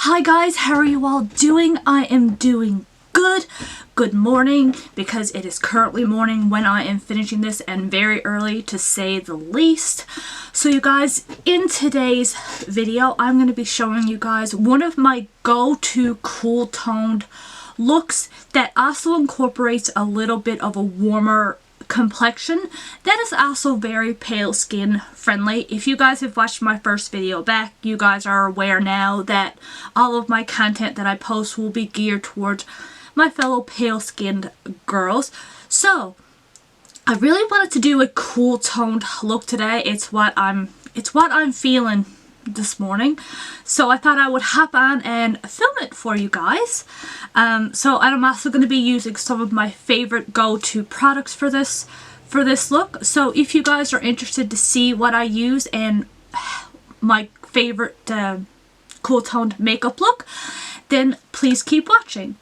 Hi guys, how are you all doing? I am doing good. Good morning, because it is currently morning when I am finishing this, and very early to say the least. So you guys, in today's video, I'm going to be showing you guys one of my go-to cool toned looks that also incorporates a little bit of a warmer complexion that is also very pale skin friendly. If you guys have watched my first video back, you guys are aware now that all of my content that I post will be geared towards my fellow pale skinned girls. So I really wanted to do a cool toned look today. It's what I'm feeling this morning, so I thought I would hop on and film it for you guys. So I'm also going to be using some of my favorite go-to products for this look. So if you guys are interested to see what I use and my favorite cool toned makeup look, then please keep watching.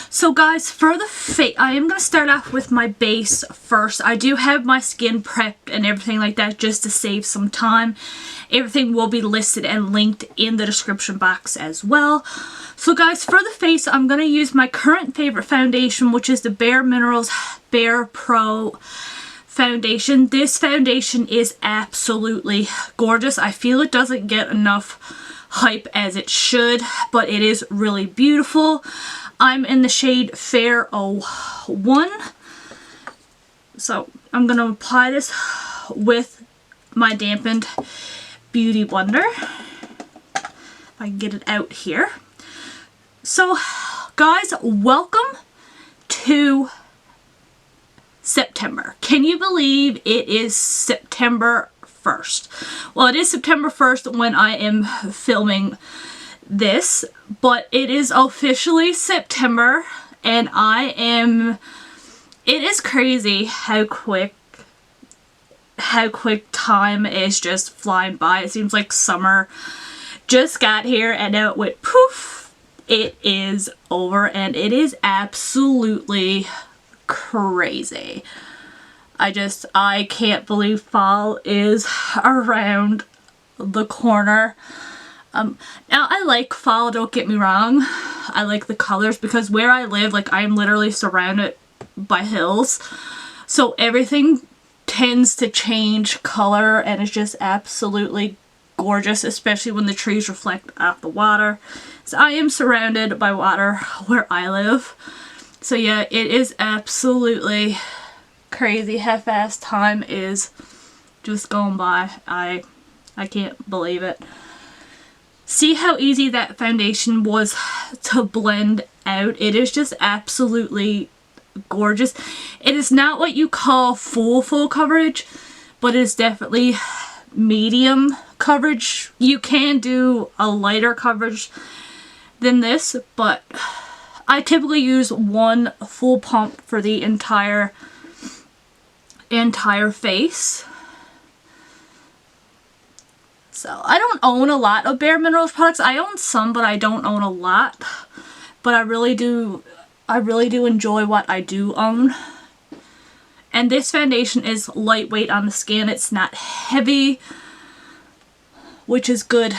So guys, for the face, I am going to start off with my base first. I do have my skin prepped and everything like that just to save some time. Everything will be listed and linked in the description box as well. So guys, for the face, I'm going to use my current favorite foundation, which is the Bare Minerals Bare Pro foundation. This foundation is absolutely gorgeous. I feel it doesn't get enough hype as it should, but it is really beautiful. I'm in the shade Fair 01. So I'm going to apply this with my dampened Beauty Blender. If I can get it out here. So guys, welcome to September. Can you believe it is September 1st? Well, it is September 1st when I am filming this, but it is officially September, and it is crazy how quick time is just flying by. It seems like summer just got here and now it went poof. It is over, and it is absolutely crazy. I can't believe fall is around the corner. Now I like fall, don't get me wrong. I like the colors because where I live, like, I'm literally surrounded by hills. So everything tends to change color, and it's just absolutely gorgeous, especially when the trees reflect off the water. So I am surrounded by water where I live. So yeah, it is absolutely crazy how fast time is just going by. I can't believe it. See how easy that foundation was to blend out. It is just absolutely gorgeous. It is not what you call full coverage, but it is definitely medium coverage. You can do a lighter coverage than this, but I typically use one full pump for the entire face. So I don't own a lot of Bare Minerals products. I own some, but I don't own a lot. But I really do enjoy what I do own. And this foundation is lightweight on the skin. It's not heavy, which is good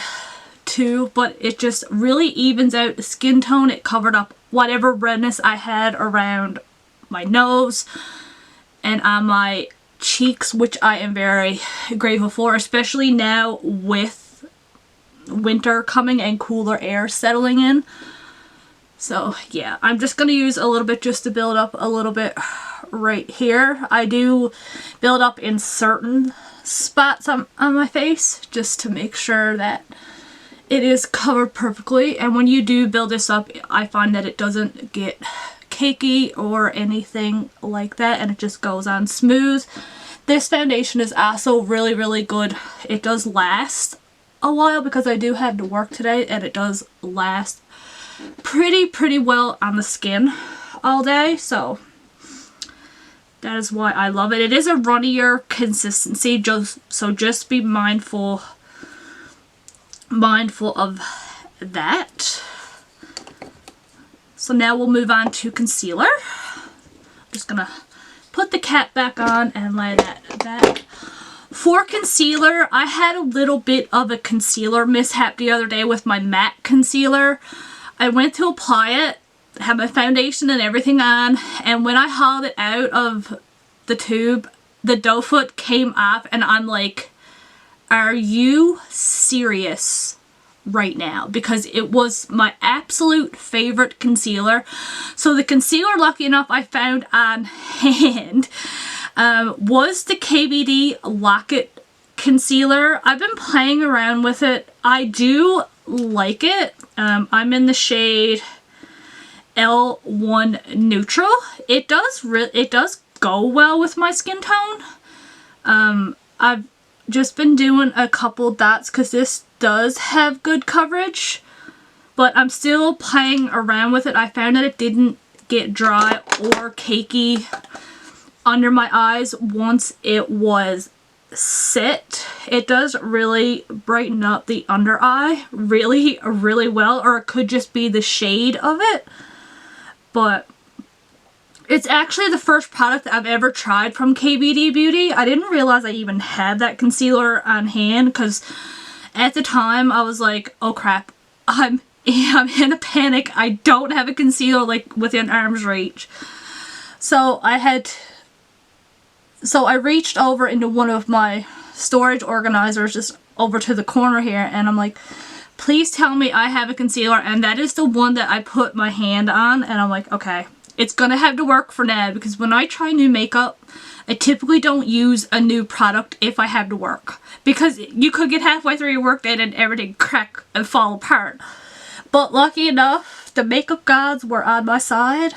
too, but it just really evens out the skin tone. It covered up whatever redness I had around my nose and on my cheeks, which I am very grateful for, especially now with winter coming and cooler air settling in. So yeah, I'm just going to use a little bit just to build up a little bit right here. I do build up in certain spots on my face just to make sure that it is covered perfectly, and when you do build this up, I find that it doesn't get cakey or anything like that, and it just goes on smooth. This foundation is also really good. It does last a while because I do have to work today, and it does last pretty well on the skin all day, so that is why I love it. It is a runnier consistency, so just be mindful of that. So now we'll move on to concealer. I'm just gonna put the cap back on and lay that back. For concealer, I had a little bit of a concealer mishap the other day with my matte concealer. I went to apply it, had my foundation and everything on, and when I hauled it out of the tube, the doe foot came off, and I'm like, are you serious right now? Because it was my absolute favorite concealer. So the concealer, lucky enough, I found on hand was the KVD Lock-It concealer. I've been playing around with it. I do like it. I'm in the shade L1 Neutral. It does go well with my skin tone. I've just been doing a couple dots because this does have good coverage, but I'm still playing around with it. I found that it didn't get dry or cakey under my eyes once it was set. It does really brighten up the under eye really well, or it could just be the shade of it. But it's actually the first product that I've ever tried from KVD Beauty. I didn't realize I even had that concealer on hand because at the time I was like, oh crap, I'm in a panic. I don't have a concealer like within arm's reach. So I reached over into one of my storage organizers just over to the corner here, and I'm like, please tell me I have a concealer, and that is the one that I put my hand on, and I'm like, okay, it's gonna have to work for now, because when I try new makeup, I typically don't use a new product if I have to work, because you could get halfway through your work day and everything crack and fall apart. But lucky enough, the makeup gods were on my side,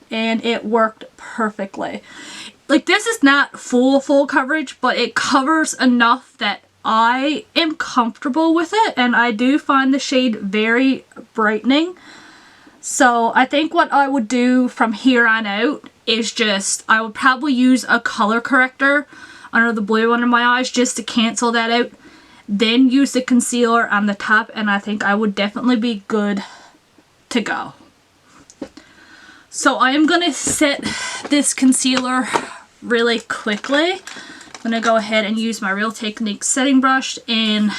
and it worked perfectly. Like, this is not full coverage, but it covers enough that I am comfortable with it, and I do find the shade very brightening. So I think what I would do from here on out is I would probably use a color corrector under the blue under my eyes just to cancel that out. Then use the concealer on the top, and I think I would definitely be good to go. So I am going to set this concealer really quickly. I'm going to go ahead and use my Real Techniques setting brush, and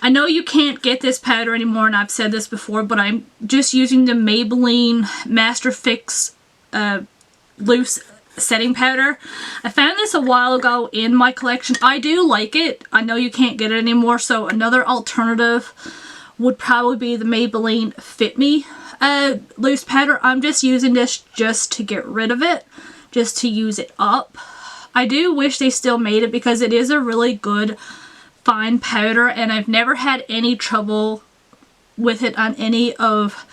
I know you can't get this powder anymore, and I've said this before, but I'm just using the Maybelline Master Fix loose setting powder. I found this a while ago in my collection. I do like it. I know you can't get it anymore, so another alternative would probably be the Maybelline Fit Me loose powder. I'm just using this just to get rid of it, just to use it up. I do wish they still made it because it is a really good fine powder, and I've never had any trouble with it on any of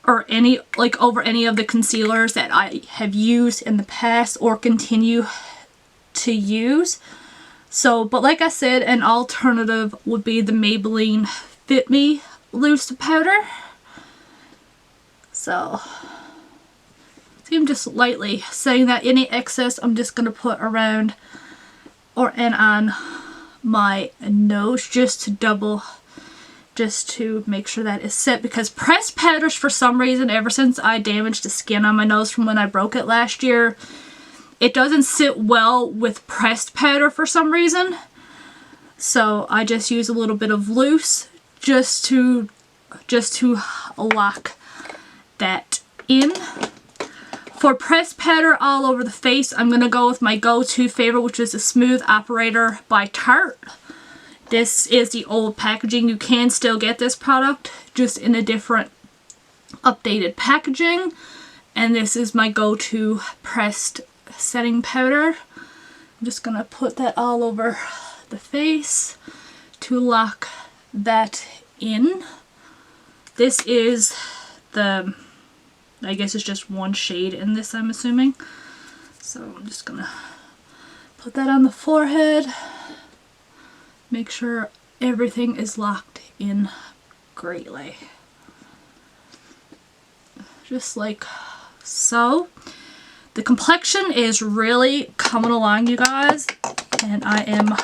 over any of the concealers that I have used in the past or continue to use. So, but like I said, an alternative would be the Maybelline Fit Me loose powder. So I'm just lightly setting that. Any excess I'm just going to put around and on my nose just to make sure that is set, because pressed powders, for some reason, ever since I damaged the skin on my nose from when I broke it last year, it doesn't sit well with pressed powder for some reason. So I just use a little bit of loose just to lock that in. For pressed powder all over the face, I'm going to go with my go-to favorite, which is the Smooth Operator by Tarte. This is the old packaging. You can still get this product, just in a different updated packaging. And this is my go-to pressed setting powder. I'm just going to put that all over the face to lock that in. This is the, I guess it's just one shade in this, I'm assuming. So I'm just going to put that on the forehead. Make sure everything is locked in greatly. Just like so. The complexion is really coming along, you guys, and I am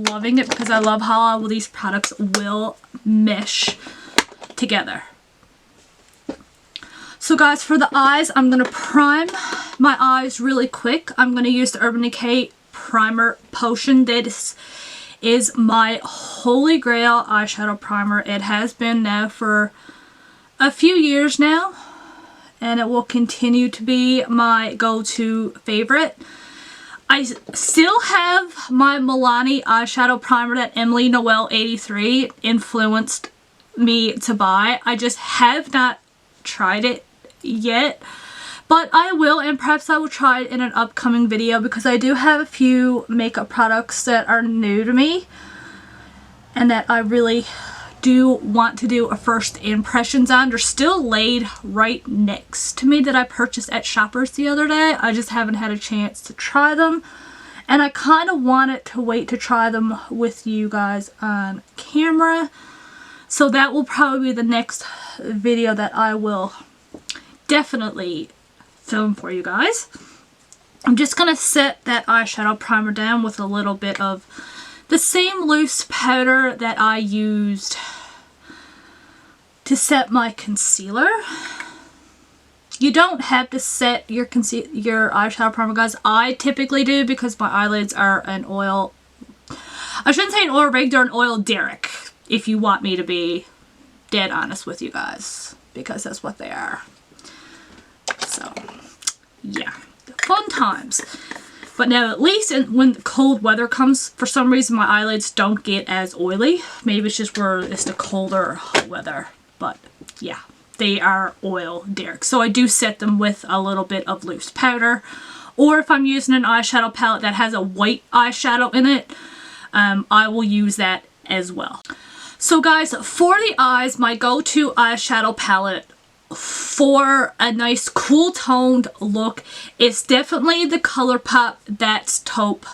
loving it because I love how all of these products will mesh together. So guys, for the eyes, I'm going to prime my eyes really quick. I'm going to use the Urban Decay Primer Potion. This is my holy grail eyeshadow primer. It has been now for a few years now, and it will continue to be my go-to favorite. I still have my Milani eyeshadow primer that Emily Noel 83 influenced me to buy. I just have not tried it yet, but I will, and perhaps I will try it in an upcoming video because I do have a few makeup products that are new to me and that I really do want to do a first impressions on. They're still laid right next to me that I purchased at Shoppers the other day. I just haven't had a chance to try them, and I kind of wanted to wait to try them with you guys on camera. So that will probably be the next video that I will definitely film for you guys. I'm just going to set that eyeshadow primer down with a little bit of the same loose powder that I used to set my concealer. You don't have to set your eyeshadow primer, guys. I typically do because my eyelids are an oil... I shouldn't say an oil rig, they're an oil derrick, if you want me to be dead honest with you guys, because that's what they are. So, yeah. Fun times. But now at least when the cold weather comes, for some reason my eyelids don't get as oily. Maybe it's just where it's the colder or hot weather. But yeah, they are oil derrick. So I do set them with a little bit of loose powder. Or if I'm using an eyeshadow palette that has a white eyeshadow in it, I will use that as well. So guys, for the eyes, my go-to eyeshadow palette for a nice cool toned look is definitely the ColourPop That's Taupe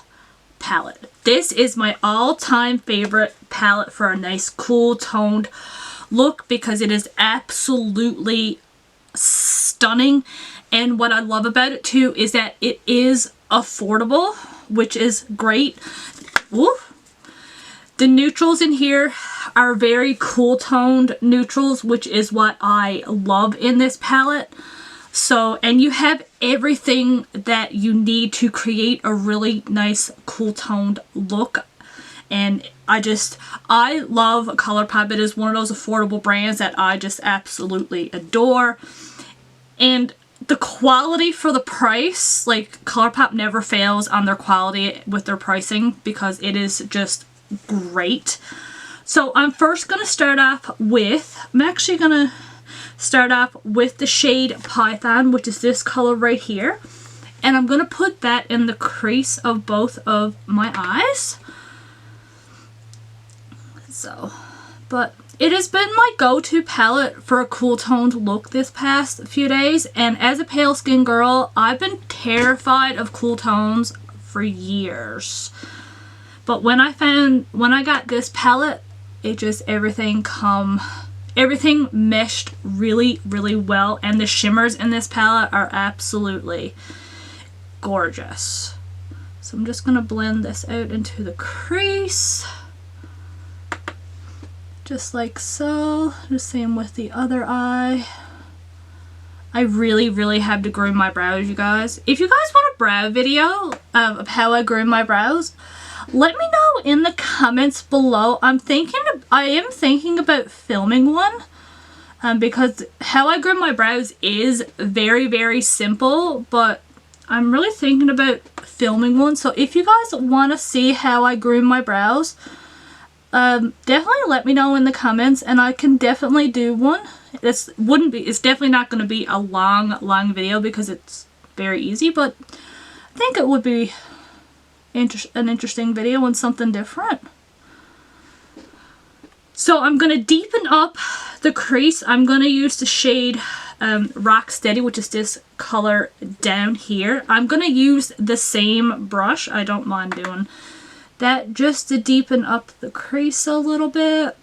palette. This is my all-time favorite palette for a nice cool toned look because it is absolutely stunning, and what I love about it too is that it is affordable, which is great. Ooh. The neutrals in here are very cool toned neutrals, which is what I love in this palette. So, and you have everything that you need to create a really nice cool toned look. And I love ColourPop. It is one of those affordable brands that I just absolutely adore. And the quality for the price, like ColourPop never fails on their quality with their pricing because it is just great. So I'm first going to start off with, I'm actually going to start off with the shade Python, which is this color right here. And I'm going to put that in the crease of both of my eyes. So, but it has been my go-to palette for a cool toned look this past few days. And as a pale skin girl, I've been terrified of cool tones for years. But when I got this palette, it just everything meshed really, really well, and the shimmers in this palette are absolutely gorgeous. So I'm just gonna blend this out into the crease, just like so. The same with the other eye. I really, really have to groom my brows, you guys. If you guys want a brow video of how I groom my brows, let me know in the comments below. I am thinking about filming one because how I groom my brows is very, very simple, but I'm really thinking about filming one. So if you guys want to see how I groom my brows, definitely let me know in the comments and I can definitely do one. It's definitely not going to be a long video because it's very easy, but I think it would be an interesting video and something different. So I'm going to deepen up the crease. I'm going to use the shade Rocksteady, which is this color down here. I'm going to use the same brush. I don't mind doing that just to deepen up the crease a little bit.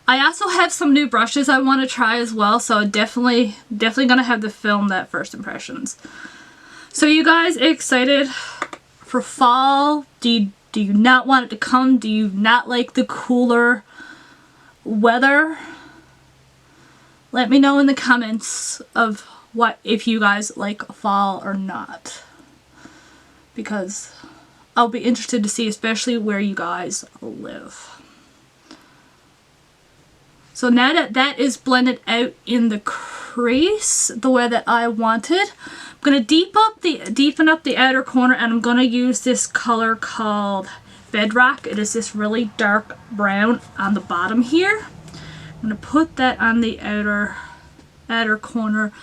I also have some new brushes I want to try as well, so definitely going to have to film that first impressions. So you guys excited for fall? Do you not want it to come? Do you not like the cooler weather? Let me know in the comments of if you guys like fall or not. because I'll be interested to see, especially where you guys live. So now that that is blended out in the crease the way that I wanted, I'm going to deepen up the outer corner, and I'm going to use this color called Bedrock. It is this really dark brown on the bottom here. I'm going to put that on the outer corner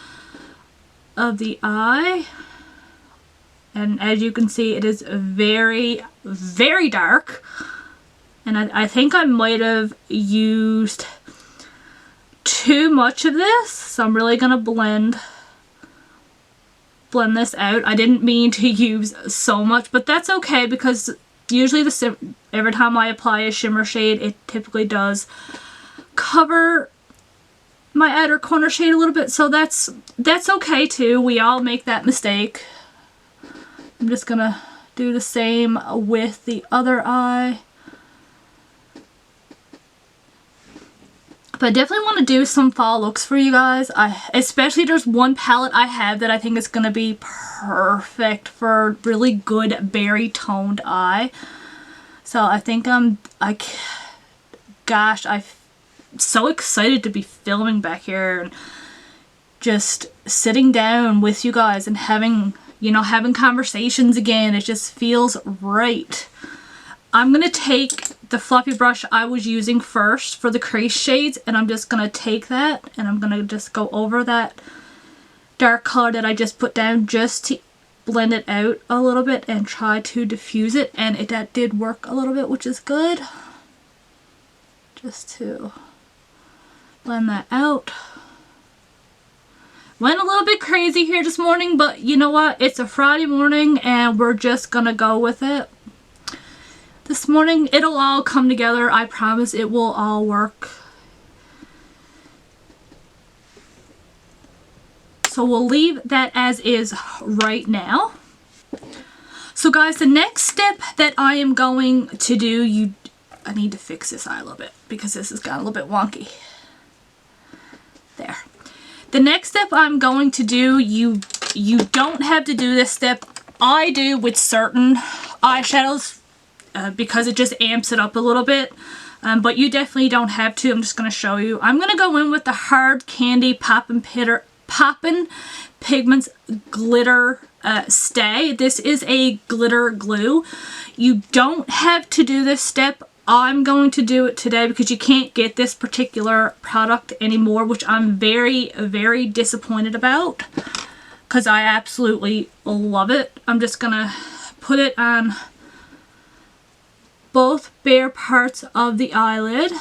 of the eye. And as you can see, it is very, very dark. And I think I might have used too much of this, so I'm really gonna blend this out. I didn't mean to use so much, but that's okay, because usually every time I apply a shimmer shade, it typically does cover my outer corner shade a little bit, so that's okay too. We all make that mistake. I'm just gonna do the same with the other eye. But I definitely want to do some fall looks for you guys. Especially there's one palette I have that I think is going to be perfect for really good berry toned eye. So I think gosh, I'm so excited to be filming back here and just sitting down with you guys and having conversations again. It just feels right. I'm going to take the fluffy brush I was using first for the crease shades, and I'm just going to take that and I'm going to just go over that dark color that I just put down, just to blend it out a little bit and try to diffuse it. And that did work a little bit, which is good. Just to blend that out. Went a little bit crazy here this morning, but you know what? It's a Friday morning and we're just going to go with it. This morning, it'll all come together. I promise it will all work. So we'll leave that as is right now. So guys, the next step that I am going to do, I need to fix this eye a little bit because this has gotten a little bit wonky. There. The next step I'm going to do, you don't have to do this step. I do with certain eyeshadows, because it just amps it up a little bit, but you definitely don't have to. I'm just going to show you. I'm going to go in with the Hard Candy Poppin' Pigments Glitter Stay. This is a glitter glue. You don't have to do this step. I'm going to do it today because you can't get this particular product anymore, which I'm very, very disappointed about because I absolutely love it. I'm just going to put it on both bare parts of the eyelid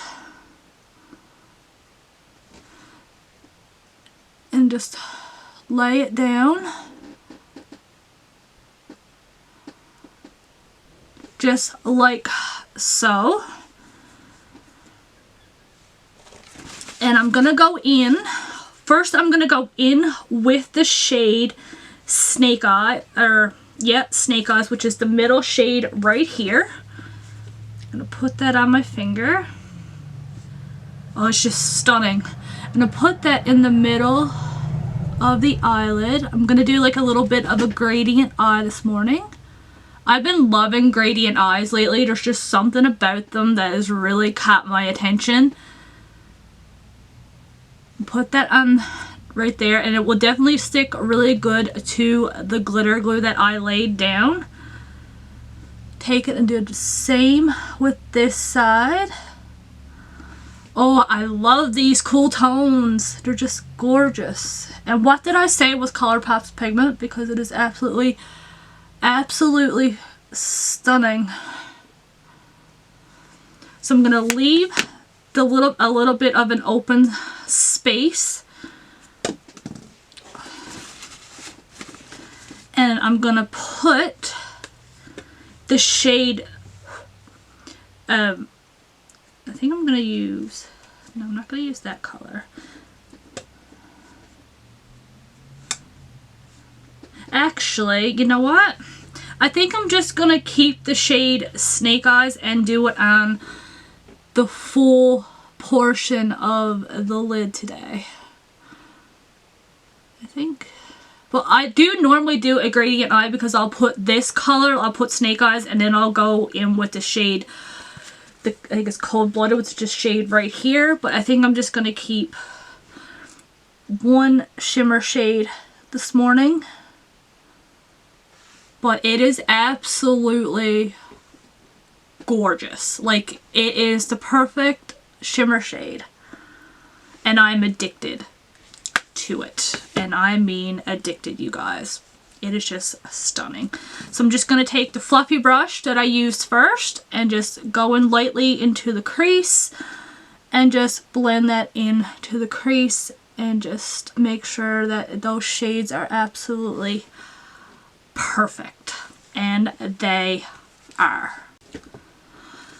and just lay it down just like so. And I'm gonna go in first. I'm gonna go in with the shade Snake Eye, Snake Eyes, which is the middle shade right here. I'm going to put that on my finger. Oh, it's just stunning. I'm going to put that in the middle of the eyelid. I'm going to do like a little bit of a gradient eye this morning. I've been loving gradient eyes lately. There's just something about them that has really caught my attention. Put that on right there, and it will definitely stick really good to the glitter glue that I laid down. Take it and do the same with this side. Oh, I love these cool tones. They're just gorgeous. And what did I say was ColourPop's pigment? Because it is absolutely, absolutely stunning. So I'm going to leave a little bit of an open space. And I'm going to put the shade, I think I'm going to use, no, I'm not going to use that color. Actually, you know what? I think I'm just going to keep the shade Snake Eyes and do it on the full portion of the lid today. I think But I do normally do a gradient eye because I'll put this color, I'll put Snake Eyes, and then I'll go in with the shade, I think it's Cold Blooded, which is just shade right here. But I think I'm just going to keep one shimmer shade this morning. But it is absolutely gorgeous. Like, it is the perfect shimmer shade. And I'm addicted to it. And I mean addicted, you guys. It is just stunning. So I'm just going to take the fluffy brush that I used first and just go in lightly into the crease and just blend that into the crease and just make sure that those shades are absolutely perfect. And they are.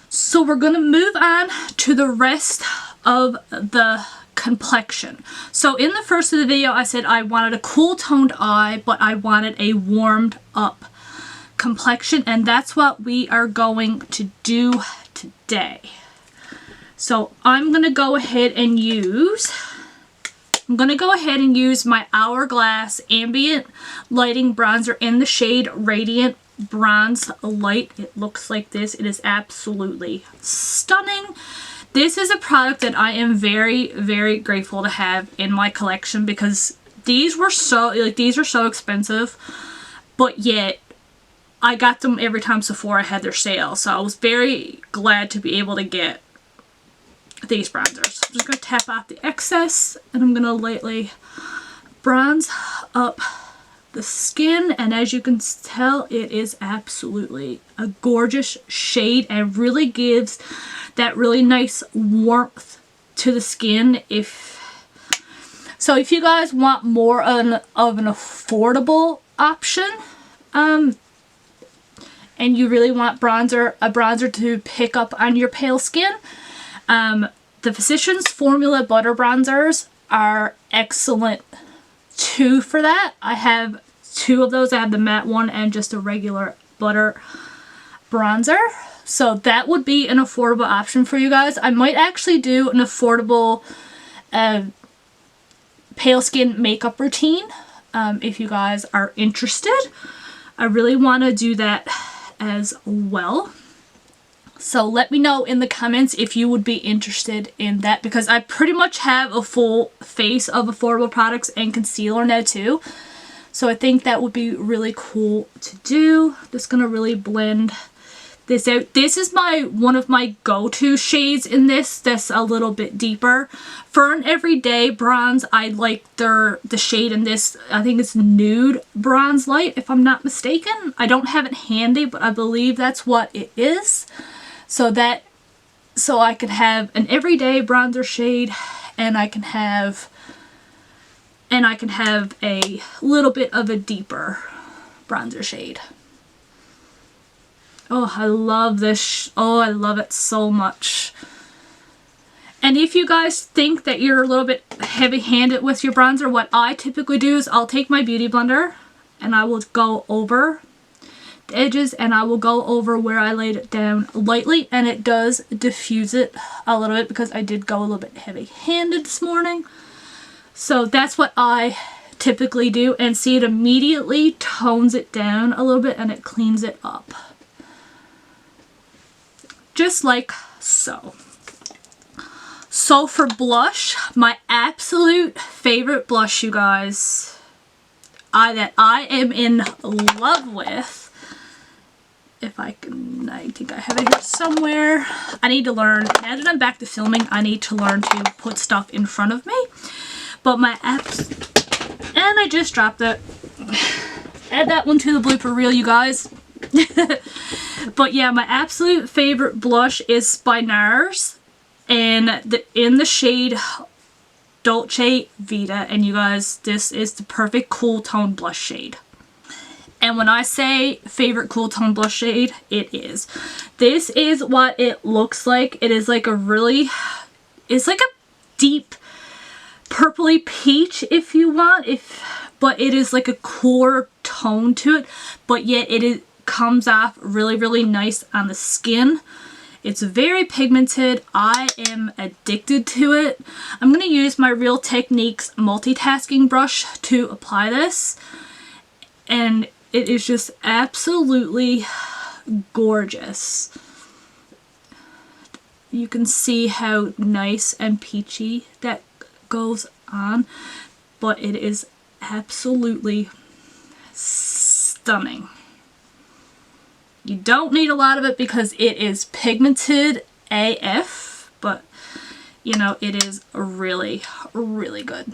So we're going to move on to the rest of the complexion. So in the first of the video I said I wanted a cool toned eye, but I wanted a warmed up complexion, and that's what we are going to do today. So I'm going to go ahead and use my Hourglass Ambient Lighting Bronzer in the shade Radiant Bronze Light. It looks like this. It is absolutely stunning. This is a product that I am very, very grateful to have in my collection because these are so expensive, but yet I got them every time Sephora had their sale. So I was very glad to be able to get these bronzers. I'm just going to tap off the excess and I'm going to lightly bronze up the skin, and as you can tell, it is absolutely a gorgeous shade and really gives that really nice warmth to the skin. If you guys want more of an affordable option, and you really want a bronzer to pick up on your pale skin, the Physicians Formula Butter Bronzers are excellent too for that. I have two of those. I have the matte one and just a regular butter bronzer. So that would be an affordable option for you guys. I might actually do an affordable pale skin makeup routine if you guys are interested. I really want to do that as well. So let me know in the comments if you would be interested in that, because I pretty much have a full face of affordable products and concealer now too. So I think that would be really cool to do. Just gonna really blend this out. This is one of my go-to shades in this. That's a little bit deeper. For an everyday bronze, I like the shade in this. I think it's Nude Bronze Light, if I'm not mistaken. I don't have it handy, but I believe that's what it is. So I could have an everyday bronzer shade, and I can have a little bit of a deeper bronzer shade. Oh, I love this. Oh, I love it so much. And if you guys think that you're a little bit heavy-handed with your bronzer, what I typically do is I'll take my beauty blender and I will go over the edges and I will go over where I laid it down lightly, and it does diffuse it a little bit because I did go a little bit heavy-handed this morning. So that's what I typically do, and see, it immediately tones it down a little bit and it cleans it up. Just like so. So for blush, my absolute favorite blush, you guys, that I am in love with, I think I have it here somewhere. I need to learn, now that I'm back to filming, I need to learn to put stuff in front of me. But my and I just dropped it. Add that one to the blooper reel, you guys. But yeah, my absolute favorite blush is by NARS, and in the shade Dolce Vita, and you guys, this is the perfect cool tone blush shade. And when I say favorite cool tone blush shade, it is. This is what it looks like. It is like it's like a deep purpley peach if you want, but it is like a cooler tone to it, but yet it comes off really, really nice on the skin. It's very pigmented. I am addicted to it. I'm going to use my Real Techniques multitasking brush to apply this. And it is just absolutely gorgeous. You can see how nice and peachy that goes on. But it is absolutely stunning. You don't need a lot of it because it is pigmented AF, but you know, it is really, really good.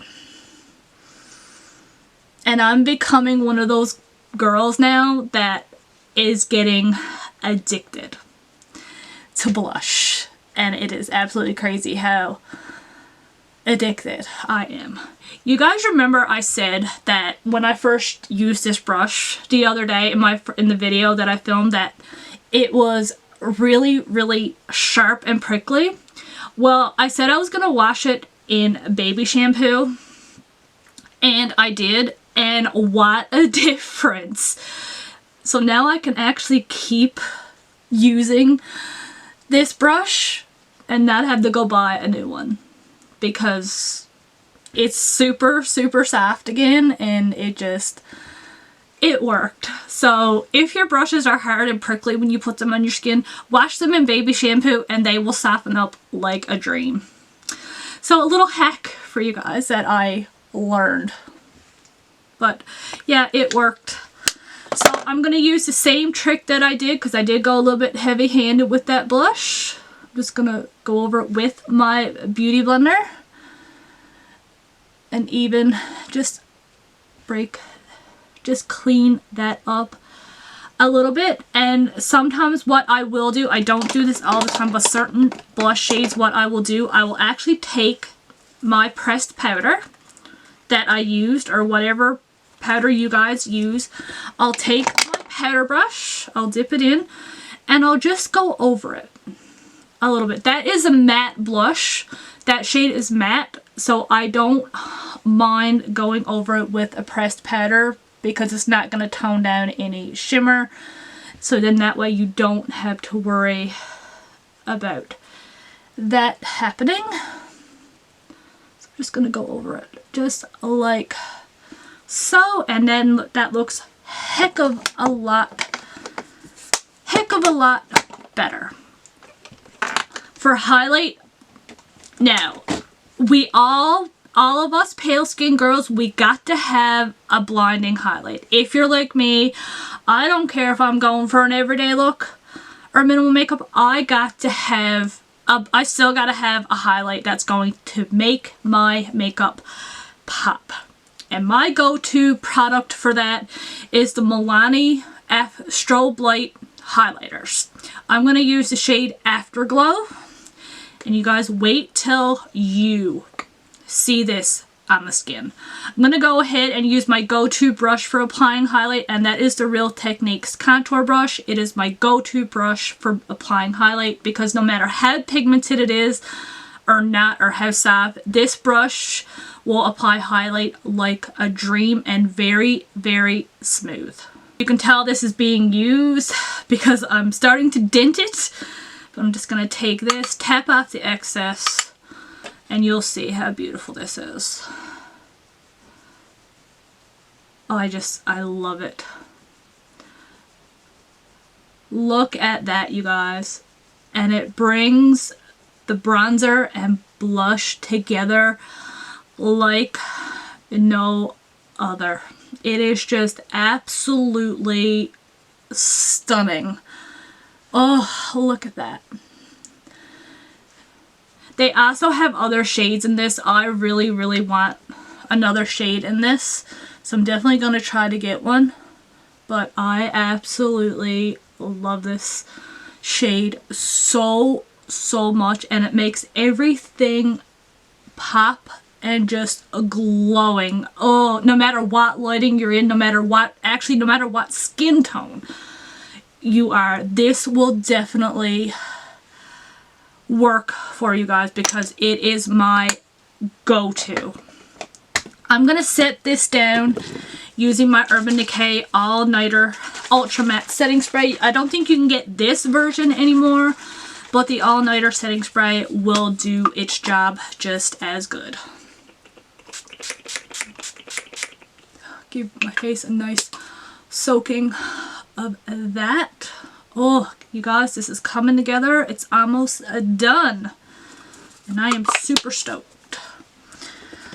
And I'm becoming one of those girls now that is getting addicted to blush. And it is absolutely crazy how addicted I am. You guys remember I said that when I first used this brush the other day in the video that I filmed, that it was really, really sharp and prickly? Well, I said I was gonna wash it in baby shampoo, and I did, and what a difference. So now I can actually keep using this brush and not have to go buy a new one, because it's super, super soft again, and it worked. So if your brushes are hard and prickly when you put them on your skin, wash them in baby shampoo and they will soften up like a dream. So a little hack for you guys that I learned. But yeah, it worked. So I'm going to use the same trick that I did, because I did go a little bit heavy-handed with that blush. I'm just going to go over it with my Beauty Blender. And even just clean that up a little bit. And sometimes what I will do, I don't do this all the time, but certain blush shades, what I will do, I will actually take my pressed powder that I used, or whatever powder you guys use. I'll take my powder brush, I'll dip it in, and I'll just go over it a little bit. That is a matte blush. That shade is matte, so I don't mind going over it with a pressed powder, because it's not going to tone down any shimmer. So then that way you don't have to worry about that happening. So I'm just going to go over it just like so, and then that looks heck of a lot better. For highlight, now we all of us pale skin girls, we got to have a blinding highlight. If you're like me, I don't care if I'm going for an everyday look or minimal makeup, I still gotta have a highlight that's going to make my makeup pop. And my go-to product for that is the Milani F Strobe Light highlighters. I'm going to use the shade Afterglow, and you guys wait till you see this on the skin. I'm going to go ahead and use my go-to brush for applying highlight, and that is the Real Techniques contour brush. It is my go-to brush for applying highlight, because no matter how pigmented it is or not, or how soft, this brush will apply highlight like a dream, and very, very smooth. You can tell this is being used because I'm starting to dent it, but I'm just going to take this, tap off the excess, and you'll see how beautiful this is. Oh, I love it. Look at that, you guys. And it brings the bronzer and blush together like no other. It is just absolutely stunning. Oh, look at that. They also have other shades in this. I really, really want another shade in this, so I'm definitely going to try to get one. But I absolutely love this shade so much, and it makes everything pop and just glowing. Oh, no matter what lighting you're in, no matter what skin tone you are, this will definitely work for you guys, because it is my go-to. I'm gonna set this down using my Urban Decay All Nighter Ultra Matte Setting Spray. I don't think you can get this version anymore, but the all-nighter setting spray will do its job just as good. Give my face a nice soaking of that. Oh, you guys, this is coming together. It's almost done. And I am super stoked.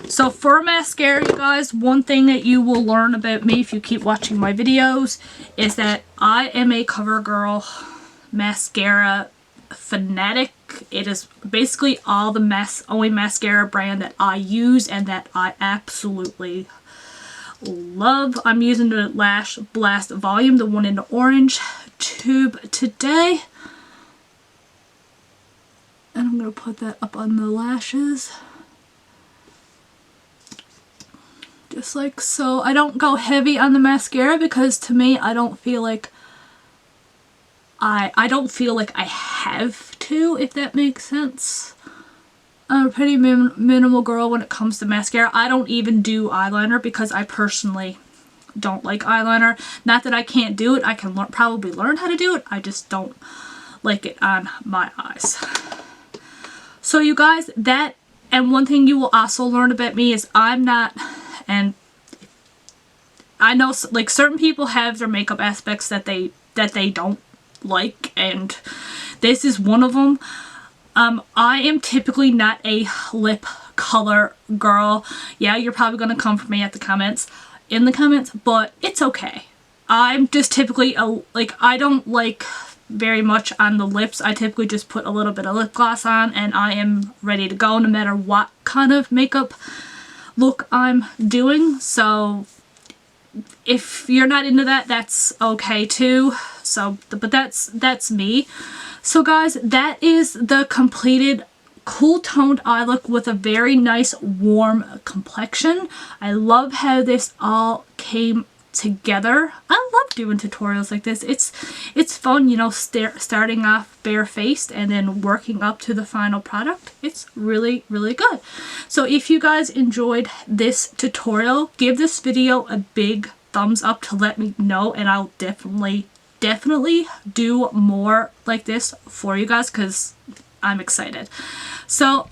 So for mascara, you guys, one thing that you will learn about me if you keep watching my videos is that I am a Covergirl mascara fanatic. It is basically all the only mascara brand that I use and that I absolutely love. I'm using the Lash Blast Volume, the one in the orange tube today. And I'm going to put that up on the lashes. Just like so. I don't go heavy on the mascara because to me I don't feel like I don't feel like I have to, if that makes sense. I'm a pretty minimal girl when it comes to mascara. I don't even do eyeliner because I personally don't like eyeliner. Not that I can't do it. I can probably learn how to do it. I just don't like it on my eyes. So you guys, and one thing you will also learn about me is I'm not, and I know like certain people have their makeup aspects that they don't like, and this is one of them. I am typically not a lip color girl. Yeah, you're probably going to come for me in the comments, but it's okay. I'm just typically I don't like very much on the lips. I typically just put a little bit of lip gloss on and I am ready to go no matter what kind of makeup look I'm doing. So if you're not into that, that's okay too. So, but that's me. So guys, that is the completed cool toned eye look with a very nice warm complexion. I love how this all came together. I love doing tutorials like this. It's fun, you know, starting off barefaced and then working up to the final product. It's really, really good. So if you guys enjoyed this tutorial, give this video a big thumbs up to let me know, and I'll definitely do more like this for you guys because I'm excited. So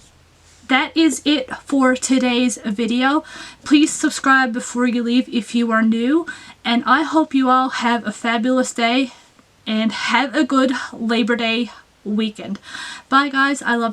that is it for today's video. Please subscribe before you leave if you are new, and I hope you all have a fabulous day and have a good Labor Day weekend. Bye guys, I love